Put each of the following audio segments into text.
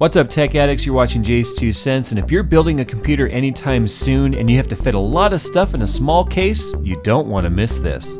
What's up, tech addicts? You're watching JayzTwoCents, and if you're building a computer anytime soon and you have to fit a lot of stuff in a small case, you don't want to miss this.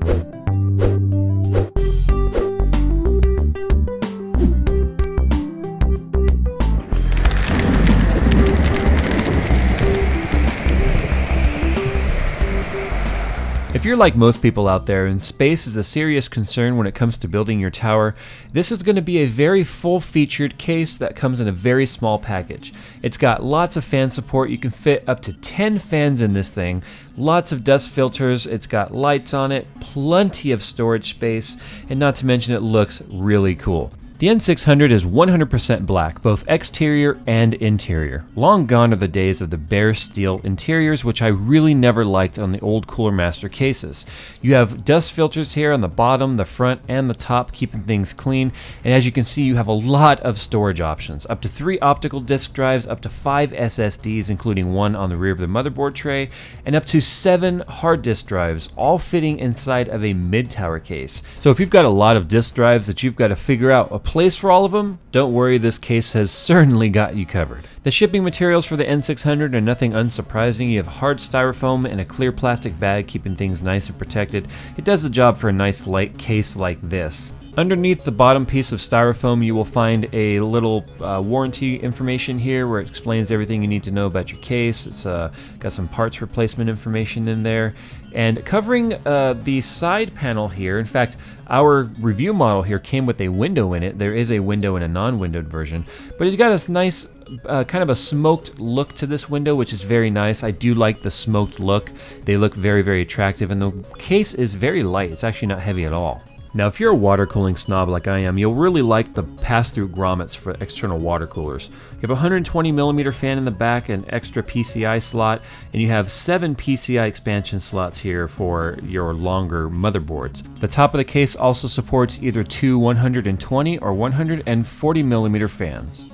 If you're like most people out there and space is a serious concern when it comes to building your tower, this is going to be a very full-featured case that comes in a very small package. It's got lots of fan support. You can fit up to 10 fans in this thing, lots of dust filters, it's got lights on it, plenty of storage space, and not to mention it looks really cool. The N600 is 100% black, both exterior and interior. Long gone are the days of the bare steel interiors, which I really never liked on the old Cooler Master cases. You have dust filters here on the bottom, the front, and the top, keeping things clean. And as you can see, you have a lot of storage options. Up to 3 optical disk drives, up to 5 SSDs, including one on the rear of the motherboard tray, and up to 7 hard disk drives, all fitting inside of a mid-tower case. So if you've got a lot of disk drives that you've got to figure out a place for all of them, don't worry, this case has certainly got you covered. The shipping materials for the N600 are nothing unsurprising. You have hard styrofoam and a clear plastic bag, keeping things nice and protected. It does the job for a nice light case like this. Underneath the bottom piece of styrofoam, you will find a little warranty information here where it explains everything you need to know about your case. It's got some parts replacement information in there. And covering the side panel here, in fact, our review model here came with a window in it. There is a window in a non-windowed version, but it's got a nice kind of a smoked look to this window, which is very nice. I do like the smoked look. They look very, very attractive, and the case is very light. It's actually not heavy at all. Now, if you're a water cooling snob like I am, you'll really like the pass-through grommets for external water coolers. You have a 120mm fan in the back, an extra PCI slot, and you have 7 PCI expansion slots here for your longer motherboards. The top of the case also supports either 2 120 or 140mm fans.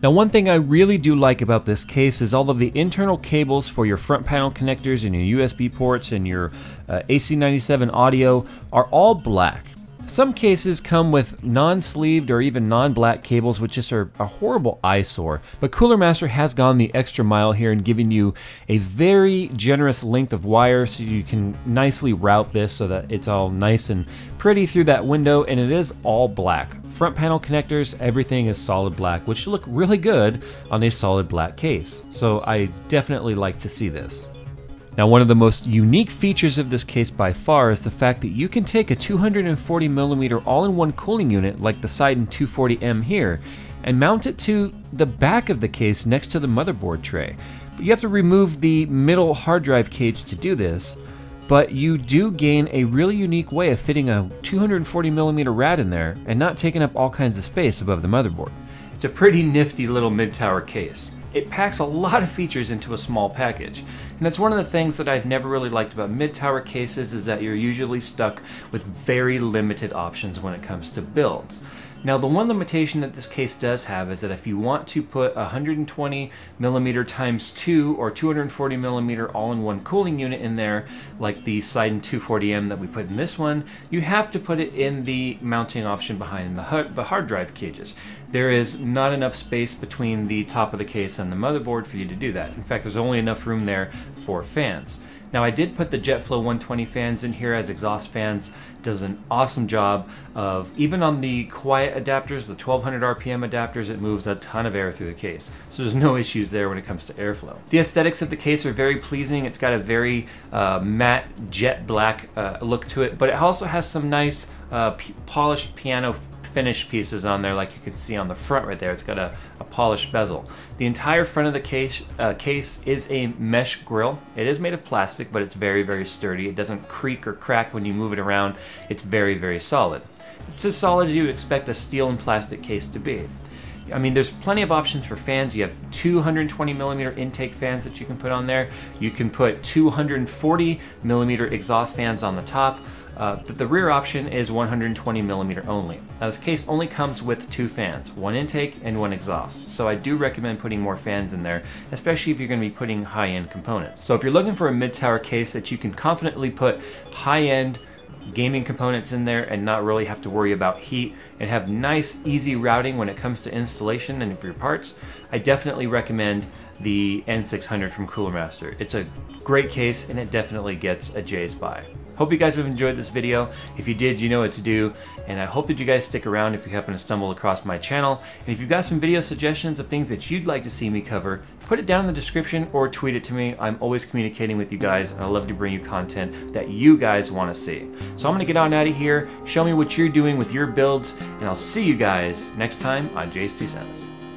Now, one thing I really do like about this case is all of the internal cables for your front panel connectors and your USB ports and your AC97 audio are all black. Some cases come with non-sleeved or even non-black cables, which just are a horrible eyesore. But Cooler Master has gone the extra mile here and given you a very generous length of wire so you can nicely route this so that it's all nice and pretty through that window, and it is all black. Front panel connectors, everything is solid black, which look really good on a solid black case. So I definitely like to see this. Now, one of the most unique features of this case by far is the fact that you can take a 240mm all-in-one cooling unit like the Sidon 240M here and mount it to the back of the case next to the motherboard tray. But you have to remove the middle hard drive cage to do this, but you do gain a really unique way of fitting a 240mm rad in there and not taking up all kinds of space above the motherboard. It's a pretty nifty little mid-tower case. It packs a lot of features into a small package. And that's one of the things that I've never really liked about mid-tower cases, is that you're usually stuck with very limited options when it comes to builds. Now, the one limitation that this case does have is that if you want to put a 120mm times 2 or 240mm all-in-one cooling unit in there, like the Sidon 240M that we put in this one, you have to put it in the mounting option behind the hard drive cages. There is not enough space between the top of the case and the motherboard for you to do that. In fact, there's only enough room there for fans. Now, I did put the JetFlow 120 fans in here as exhaust fans. It does an awesome job of, even on the quiet adapters, the 1200 RPM adapters, it moves a ton of air through the case. So there's no issues there when it comes to airflow. The aesthetics of the case are very pleasing. It's got a very matte jet black look to it, but it also has some nice polished piano finish pieces on there, like you can see on the front right there. It's got a polished bezel. The entire front of the case is a mesh grill. It is made of plastic, but it's very, very sturdy. It doesn't creak or crack when you move it around. It's very, very solid. It's as solid as you would expect a steel and plastic case to be. I mean, there's plenty of options for fans. You have 220mm intake fans that you can put on there. You can put 240mm exhaust fans on the top. But the rear option is 120mm only. Now, this case only comes with 2 fans, 1 intake and 1 exhaust. So I do recommend putting more fans in there, especially if you're going to be putting high-end components. So if you're looking for a mid-tower case that you can confidently put high-end gaming components in there and not really have to worry about heat and have nice, easy routing when it comes to installation and for your parts, I definitely recommend the N600 from Cooler Master. It's a great case and it definitely gets a Jay's buy. Hope you guys have enjoyed this video. If you did, you know what to do, and I hope that you guys stick around if you happen to stumble across my channel. And if you've got some video suggestions of things that you'd like to see me cover, put it down in the description or tweet it to me. I'm always communicating with you guys, and I love to bring you content that you guys want to see. So I'm gonna get on out of here, show me what you're doing with your builds, and I'll see you guys next time on JayzTwoCents.